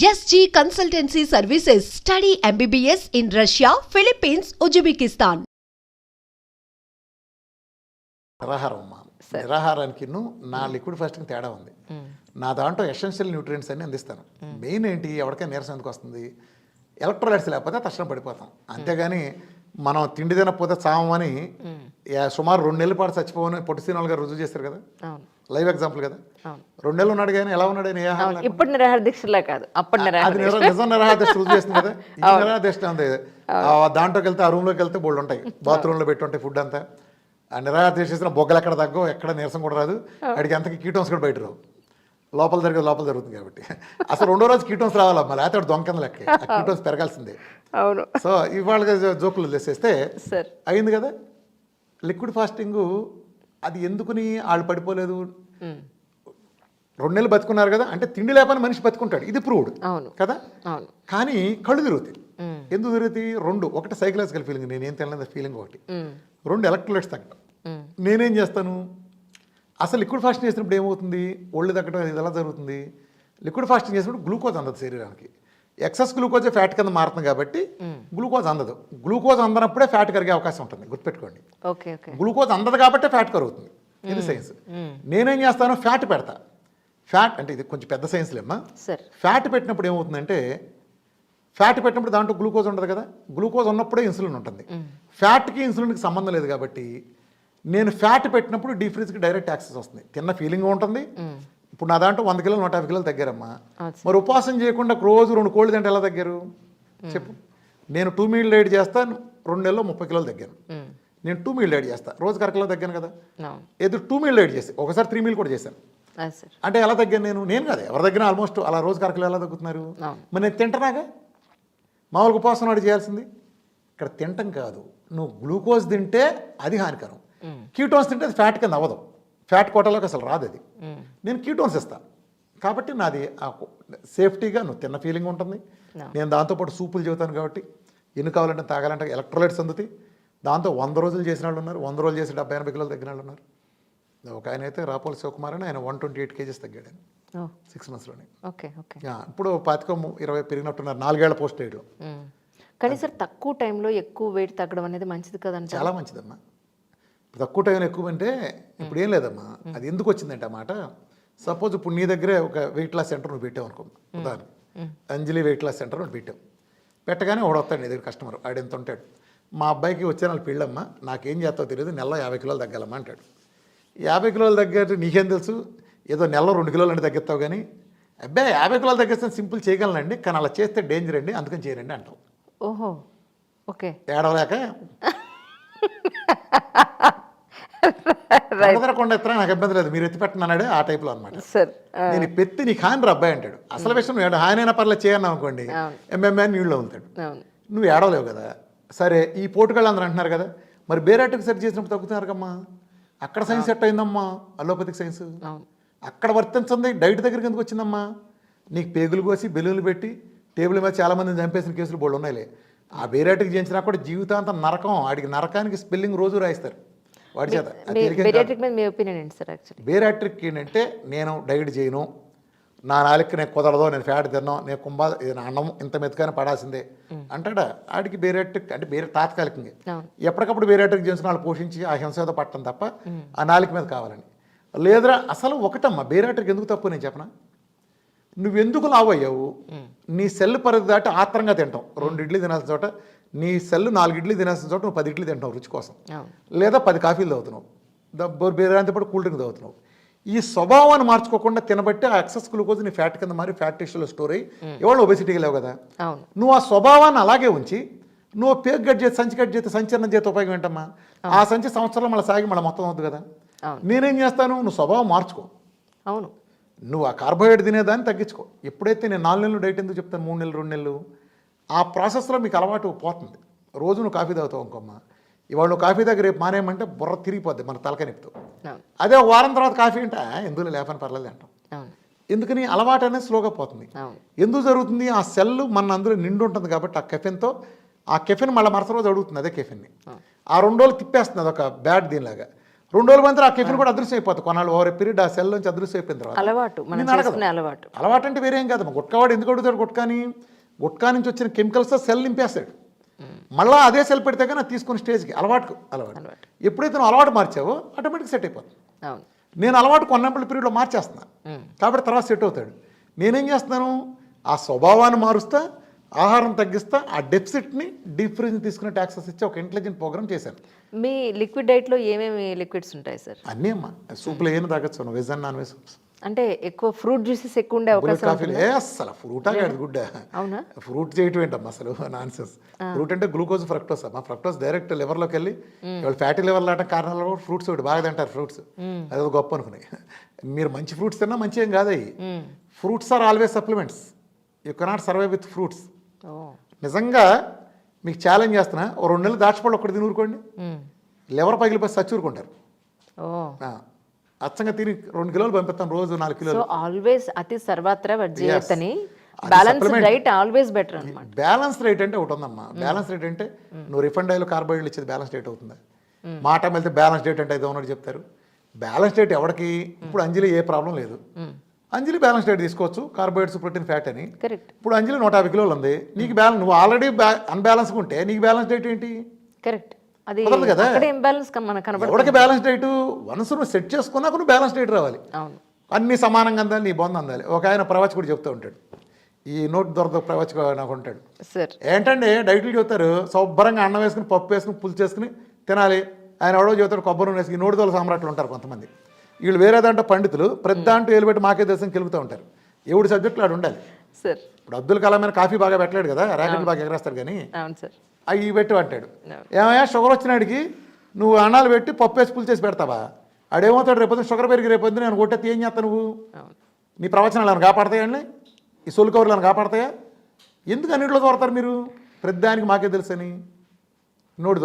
SG Consultancy Services. Study MBBS in Russia, Philippines, Uzbekistan. నిరాహారం అమ్మా. నిరాహారానికి నా liquid fasting తేడా ఉంది. నా దాంట్లో ఎసెన్షియల్ న్యూట్రియంట్స్ అన్ని అందిస్తాను. మెయిన్ ఏంటి, ఎవరికైనా నీరసం ఎందుకు వస్తుంది, ఎలక్ట్రోలైట్స్ లేకపోతే తక్షణం పడిపోతాం. అంతేగాని మనం తిండి తినకపోతే చావమని సుమారు 2 నెలల పాటు చచ్చిపోవని పొట్టి శ్రీనివాల్ గారు రుజువు చేస్తారు కదా, లైవ్ ఎగ్జాంపుల్ కదా. 2 నెలలు ఉన్నాడు కానీ ఎలా ఉన్నాడు ఆయన, ఇప్పుడు నిరాహార దీక్షలా కాదు, అప్పుడు అది నిజం నిరాహార దీక్ష రుజువు చేస్తుంది కదా. ఈ నిరాహార దీక్ష ఉంది, దాంట్లోకి వెళ్తే ఆ రూమ్లోకి వెళ్తే బోల్డ్ ఉంటాయి, బాత్రూంలో పెట్టి ఉంటాయి ఫుడ్ అంతా. ఆ నిరాహార దీక్ష చేసిన బొగ్గలు ఎక్కడ తగ్గో, ఎక్కడ నీరసం కూడా రాదు, అడిగి అంతకి కీటోన్స్ కూడా బయట రావు, లోపల జరుగుతుంది కాబట్టి. అసలు 2వ రోజు కీటోన్స్ రావాలమ్మా, లేకపోతే దొంగ లెక్క కీటోన్స్ పెరగాల్సిందే. అవును. సో ఇవాళ జోకులు వేసేస్తే అయింది కదా. లిక్విడ్ ఫాస్టింగ్ అది ఎందుకుని వాళ్ళు పడిపోలేదు, 2 నెలలు బతుకున్నారు కదా, అంటే తిండి లేకపోయినా మనిషి బతుకుంటాడు, ఇది ప్రూవ్డ్ కదా. కానీ కళ్ళు తిరుగుతాయి. ఎందుకు తిరుగుతాయి? 2, ఒకటి సైకలాజికల్ ఫీలింగ్, నేనేం తినలేదు ఫీలింగ్, ఒకటి 2 ఎలక్ట్రోలైట్స్ తగ్గడం. నేనేం చేస్తాను, అసలు లిక్విడ్ ఫాస్టింగ్ చేసినప్పుడు ఏమవుతుంది, ఒళ్ళు తగ్గడం ఇది ఎలా జరుగుతుంది. లిక్విడ్ ఫాస్టింగ్ చేసినప్పుడు గ్లూకోజ్ అందదు శరీరానికి, ఎక్సెస్ గ్లూకోజ్ ఫ్యాట్ కింద మారుతుంది కాబట్టి గ్లూకోజ్ అందదు. గ్లూకోజ్ అందనప్పుడే ఫ్యాట్ కరిగే అవకాశం ఉంటుంది, గుర్తుపెట్టుకోండి. గ్లూకోజ్ అందదు కాబట్టి ఫ్యాట్ కరుగుతుంది, ఇది సైన్స్. నేనేం చేస్తాను, ఫ్యాట్ పెడతా. ఫ్యాట్ అంటే ఇది కొంచెం పెద్ద సైన్స్లేమ్మా. ఫ్యాట్ పెట్టినప్పుడు ఏమవుతుందంటే, ఫ్యాట్ పెట్టినప్పుడు దాంట్లో గ్లూకోజ్ ఉండదు కదా, గ్లూకోజ్ ఉన్నప్పుడే ఇన్సులిన్ ఉంటుంది. ఫ్యాట్కి ఇన్సులిన్కి సంబంధం లేదు కాబట్టి నేను ఫ్యాట్ పెట్టినప్పుడు డీప్ ఫ్రీజ్కి డైరెక్ట్ యాక్సెస్ వస్తుంది, తిన్న ఫీలింగ్ ఉంటుంది. ఇప్పుడు నా దాంట్లో 100 కిలోలు 150 కిలోలు తగ్గారమ్మా. మరి ఉపవాసం చేయకుండా రోజు 2 కోళ్ళు తింటే ఎలా తగ్గారు చెప్పు. నేను 2 మీల్ డైట్ చేస్తాను, 2 నెలల్లో 30 కిలోలు తగ్గాను. నేను 2 మీల్ డైట్ చేస్తాను, రోజుకి 1 కిలో తగ్గాను కదా. ఏదో 2 మీల్ డైట్ చేసి ఒకసారి 3 మీల్ కూడా చేశాను. అంటే ఎలా తగ్గాను నేను కాదు, ఎవరి దగ్గర ఆల్మోస్ట్ అలా రోజుకి 1 కిలో ఎలా తగ్గుతున్నారు. మరి నేను తింటనాగా, మామూలుగా ఉపవాసం నాడు చేయాల్సింది. ఇక్కడ తింటం కాదు, నువ్వు గ్లూకోజ్ తింటే అది హానికరం, కీటోన్స్ తింటే అది ఫ్యాట్ కింద అవ్వదు, ఫ్యాట్ కోటలోకి అసలు రాదు అది. నేను కీటోన్స్ ఇస్తాను కాబట్టి నాది సేఫ్టీగా నువ్వు తిన్న ఫీలింగ్ ఉంటుంది. నేను దాంతోపాటు సూపులు చెబుతాను కాబట్టి ఎన్ని కావాలంటే తాగాలంటే ఎలక్ట్రోలైట్స్ అందుతాయి. దాంతో 100 రోజులు చేసిన వాళ్ళు ఉన్నారు, 100 రోజులు చేసి 70-80 కిలోలు తగ్గిన వాళ్ళు ఉన్నారు. ఒక ఆయన అయితే రాపోల్ శివకుమార్ అని, ఆయన 128 కేజీస్ తగ్గాడు 6 monthsలోనే. ఇప్పుడు 25-20 పెరిగినట్టున్నారు, 4 ఏళ్ల పోస్ట్ వేయడం. కానీ సార్ తక్కువ టైంలో ఎక్కువ వెయిట్ తగ్గడం అనేది మంచిది కదండి. చాలా మంచిదమ్మా. తక్కువ టైం ఎక్కువ అంటే ఇప్పుడు ఏం లేదమ్మా, అది ఎందుకు వచ్చిందంటే అన్నమాట. సపోజ్ ఇప్పుడు నీ దగ్గరే ఒక వెయిట్ లాస్ సెంటర్ నువ్వు పెట్టావు అనుకో, ఉదాహరణ అంజలి వెయిట్ లాస్ సెంటర్ నువ్వు పెట్టావు. పెట్టగానే ఒకడు వస్తాడు నీ దగ్గర కస్టమర్, ఆడు ఎంత ఉంటాడు, మా అబ్బాయికి వచ్చే వాళ్ళు పెళ్ళమ్మా, నాకేం చేస్తావో తెలియదు, నెలలో 50 కిలోలు తగ్గాలమ్మా అంటాడు. 50 కిలోలు తగ్గట్టు నీకేం తెలుసు, ఏదో నెలలో 2 కిలోలు అంటే తగ్గిస్తావు కానీ, అబ్బాయి 50 కిలోలు తగ్గిస్తే సింపుల్ చేయగలనండి, కానీ అలా చేస్తే డేంజర్ అండి, అందుకని చేయరండి అంటావు. ఓహో, ఓకే. ఏడవలేక కొండ ఎత్తున నాకు ఇబ్బంది లేదు, మీరు ఎత్తి పెట్టినాడే ఆ టైప్లో అనమాట. నేను పెత్తి నీకు హాని రా అబ్బాయి అంటాడు. అసలు విషయం నువ్వు హాని పర్లేదు చేయను అనుకోండి, ఎంఎంఏ నీళ్ళు అవుతాడు, నువ్వు ఏడవలేవు కదా. సరే, ఈ పోటుగాళ్ళు అందరూ అంటున్నారు కదా, మరి బేరాటికి సెట్ చేసినప్పుడు తగ్గుతున్నారు కమ్మా, అక్కడ సైన్స్ సెట్ అయిందమ్మా, అలోపతిక్ సైన్స్ అక్కడ వర్తించింది, డైట్ దగ్గరికి ఎందుకు వచ్చిందమ్మా. నీకు పేగులు కోసి బెలూన్లు పెట్టి టేబుల్ మీద చాలామందిని చంపేసిన కేసులు బోళ్ళు ఉన్నాయిలే. ఆ బేరాటికి చేయించినా కూడా జీవితాంతం నరకం, ఆడికి నరకానికి స్పెల్లింగ్ రోజు రాయిస్తారు వాడి చేత. బేరాట్రిక్ ఏంటంటే, నేను డైట్ చేయను, నా నాలుగు నేను కుదరదు, నేను ఫ్యాట్ తిన్నాను, నేను అన్నం ఇంత మెతుకైనా పడాల్సిందే అంటాడా. ఆడికి బేరాట్రిక్ అంటే వేరే తాత్కాలికంగా, ఎప్పటికప్పుడు బేరాట్రిక్ చేసుకుని వాళ్ళు పోషించి ఆ హింసతో పట్టడం తప్ప ఆ నాలుగు మీద కావాలని లేదురా. అసలు ఒకటమ్మా, బేరాట్రిక్ ఎందుకు తప్పు నేను చెప్పనా. నువ్వెందుకు లావు అయ్యావు, నీ సెల్ పరిధి దాటి ఆత్రంగా తింటావు. 2 ఇడ్లీ తినాల్సిన చోట నీ సెల్ 4 ఇడ్లీ తినాల్సిన చోట నువ్వు 10 ఇడ్లీ తింటావు రుచి కోసం, లేదా 10 కాఫీలు తాగుతున్నావు, బేరాంతో పాటు కూల్ డ్రింక్ తాగుతున్నావు. ఈ స్వభావాన్ని మార్చుకోకుండా తినబట్టి ఆ ఎక్సెస్ గ్లూకోజ్ నీ ఫ్యాట్ కింద మారి ఫ్యాట్ టిష్యూలో స్టోర్ అయ్యి ఎవరు ఒబెసిటీకి లేవు కదా. నువ్వు ఆ స్వభావాన్ని అలాగే ఉంచి నువ్వు పేగు కట్ చేసి సంచి కట్ చేస్తే సంచలనం చేస్తే ఉపయోగం ఏంటమ్మా. ఆ సంచి సంవత్సరంలో మళ్ళీ సాగి మళ్ళీ మొత్తం అవుతుంది కదా. నేనేం చేస్తాను, నువ్వు స్వభావం మార్చుకో. అవును, నువ్వు ఆ కార్బోహైడ్రేట్ తినేదాన్ని తగ్గించుకో. ఎప్పుడైతే నేను 4 నెలలు డైట్ ఎందుకు చెప్తాను, 3 నెలలు 2 నెలలు, ఆ ప్రాసెస్లో మీకు అలవాటు పోతుంది. రోజు నువ్వు కాఫీ తాగుతావు అనుకోమ్మా, ఇవాళ నువ్వు కాఫీ దగ్గర రేపు మానేయమంటే బుర్ర తిరిగిపోద్ది, మన తలకనిపుతావు. అదే ఒక వారం తర్వాత కాఫీ అంటే ఎందుకు లేపని పర్లేదు అంటాం. ఎందుకని అలవాటు అనేది స్లోగా పోతుంది. ఎందుకు జరుగుతుంది, ఆ సెల్ మన అందులో నిండు ఉంటుంది కాబట్టి ఆ కెఫెన్తో ఆ కెఫెన్ మళ్ళీ మరుసటి రోజు అడుగుతుంది అదే కెఫెన్ని. ఆ 2 రోజులు తిప్పేస్తుంది, అదొక బ్యాడ్ దీనిలాగా. 2 రోజుల మంది ఆ కెఫిన్ కూడా అదృశ్యం అయిపోతుంది కొన్నాళ్ళు ఓవర్ పీరియడ్ ఆ సెల్ నుంచి అదృశ్యం అయిపోయిన తర్వాత అలవాటు మనం నేను అడగదు. చేసుకునే అలవాటు. అలవాటు అంటే వేరేం కాదు గుట్కావాడు ఎందుకు అడుగుతాడు గుట్కా నుంచి వచ్చిన కెమికల్స్తో సెల్ నింపేస్తాడు. మళ్ళీ అదే సెల్ పెడితే కానీ అది తీసుకున్న స్టేజ్కి అలవాటు ఎప్పుడైతే నువ్వు అలవాటు మార్చావో ఆటోమేటిక్ సెట్ అయిపోతుంది. అవును. నేను అలవాటు కొన్నప్పుడు పీరియడ్లో మార్చేస్తున్నాను కాబట్టి తర్వాత సెట్ అవుతాడు. నేనేం చేస్తున్నాను ఆ స్వభావాన్ని మారుస్తా, ఆహారం తగ్గిస్తా, ఆ డెఫిసిట్ని డీప్ ఫ్రిడ్జ్ తీసుకునే యాక్సెస్ ఇచ్చి ఒక ఇంటెలిజెంట్ ప్రోగ్రామ్ చేశాను. మీ లిక్విడ్ డైట్లో ఏమేమి లిక్విడ్స్ ఉంటాయి సార్? అన్నీ అమ్మా సూప్లో ఏమి తాగొచ్చు veg and non veg soups. అంటే ఎక్కువ ఫ్రూట్ జ్యూసెస్ ఎక్కువ ఉండే అవకాశం కాఫీలు అసలు ఫ్రూటా కాదు గుడ్డ. అవునా? ఫ్రూట్ చేయటం ఏంటమ్మా అసలు నాన్ సెన్స్. ఫ్రూట్ అంటే గ్లూకోజ్ ఫ్రక్టోస్ అమ్మా. ఫ్రక్టోస్ డైరెక్ట్ లివర్లోకి వెళ్ళి వాళ్ళు ఫ్యాటీ లివర్ లాంటి కారణాలు కూడా ఫ్రూట్స్ ఒకటి బాగా తింటారు. ఫ్రూట్స్ అదే గొప్ప అనుకున్నాయి. మీరు మంచి ఫ్రూట్స్ తిన్నా మంచి ఏం కాదు అవి. Fruits are always supplements. You cannot survive with fruits. నిజంగా మీకు ఛాలెంజ్ చేస్తున్నా, ఓ 2 నెలలు దాచిపళ్ళు ఒకటి తిని ఊరుకోండి, లివర్ పగిలిపోయి సచ్చూరుకుంటారు. అచ్చంగా తిని 2 కిలోలు పంపిస్తాను రోజు 4 కిలోలు. ఆల్వేస్ అతి సర్వత్రా వర్జయతని బ్యాలెన్స్ డైట్ ఆల్వేస్ బెటర్ అన్నమాట. బ్యాలెన్స్ డైట్ అంటే ఒకటి ఉందమ్మా. బ్యాలెన్స్ డైట్ అంటే నువ్వు రిఫైండ్ ఆయిల్ కార్బోహైడ్రేట్ ఇచ్చేది బ్యాలెన్స్ డైట్ అవుతుందా? మాట వెళ్తే బ్యాలెన్స్ డైట్ అంటే ఏదో ఉన్నట్టు చెప్తారు. బ్యాలెన్స్ డైట్ ఎవరికి ఇప్పుడు అంజలి ఏ ప్రాబ్లం లేదు. అంజలి బ్యాలెన్స్ డైట్ తీసుకోవచ్చు, కార్బోహైడ్రేట్స్ ప్రోటీన్ ఫ్యాట్ అని. కరెక్ట్. ఇప్పుడు అంజలి 150 కిలోలు ఉంది, నీకు బ్యాలెన్స్ నువ్వు ఆల్రెడీ అన్బ్యాలెన్స్ ఉంటే నీకు బ్యాలెన్స్ డైట్ ఏంటి? కరెక్ట్. అది కదా ఇంబ్యాలెన్స్ మనకు కనబడుతుంది. ఎవరికి బ్యాలెన్స్ డైట్ వన్స్ నువ్వు సెట్ చేసుకున్నాక నువ్వు బ్యాలెన్స్ డైట్ రావాలి. అవును. అన్ని సమానంగా అందాలి, నీ బొంద అందాలి. ఒక ఆయన ప్రవచకుడు చెప్తూ ఉంటాడు, ఈ నోట్ దొరద ప్రవచకు నాకు ఉంటాడు. సార్ ఏంటంటే డైట్లు చెప్తారు శుభ్రంగా అన్నం వేసుకుని పప్పు వేసుకుని పులుసు చేసుకుని తినాలి. ఆయన ఎవడో చెబుతాడు కొబ్బరి నూనె వేసుకుని నోటిదోల సామ్రాట్లు ఉంటారు కొంతమంది. వీళ్ళు వేరే దాంట్లో పండితులు ప్రతి దాంట్లో ఏలు పెట్టి మాకే దేశం కెలుగుతూ ఉంటారు. ఎవడి సబ్జెక్టులు ఆడు ఉండాలి. సార్ ఇప్పుడు అబ్దుల్ కలాం మీద కాఫీ బాగా పెట్టలేడు కదా, ర్యాకెట్ బాగా ఎగరేస్తాడు కానీ అవును సార్ అవి పెట్టి అంటాడు. ఏమయ్యా షుగర్ వచ్చినాడికి నువ్వు అన్నాలు పెట్టి పప్పు వేసి పులు చేసి పెడతావా? ఆడేమవుతాడు రేపు షుగర్ పెరిగి రేపు నేను కొట్టేది ఏం చేస్తా నువ్వు? నీ ప్రవచనాలు ఏమైనా కాపాడతాయండి? ఈ సొలు కవర్లు ఏమైనా కాపాడతాయా? ఎందుకు అన్నింటిలో కోరతారు మీరు? ప్రతి దానికి మాకే తెలుసని నోటి